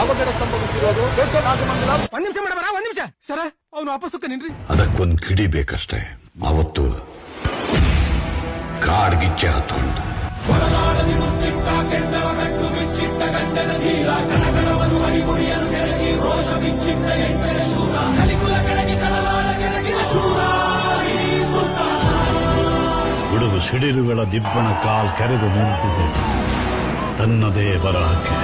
ಅವಘಡ ಸಂಭವಿಸಿರೋದು ದೊಡ್ಡ ನಾಗಮಂಗಲ. ಒಂದ್ ನಿಮಿಷ ಮೇಡಮ್, ಒಂದ್ ನಿಮಿಷ ಸರ, ಅವನು ವಾಪಸ್ಸಕ್ಕ ನಿನ್ರಿ. ಅದಕ್ಕೊಂದ್ ಕಿಡಿ ಬೇಕಷ್ಟೇ. ಅವತ್ತು ಕಾಡ್ಗಿಚ್ಚೆ ಹತ್ತೊಂದು ಗುಡುಗು ಸಿಡಿಲುಗಳ ದಿಬ್ಬಣ ಕಾಲ್ ಕೆರೆದು ನಿಂತಿದೆ ತನ್ನದೇ ಬರಹಕ್ಕೆ.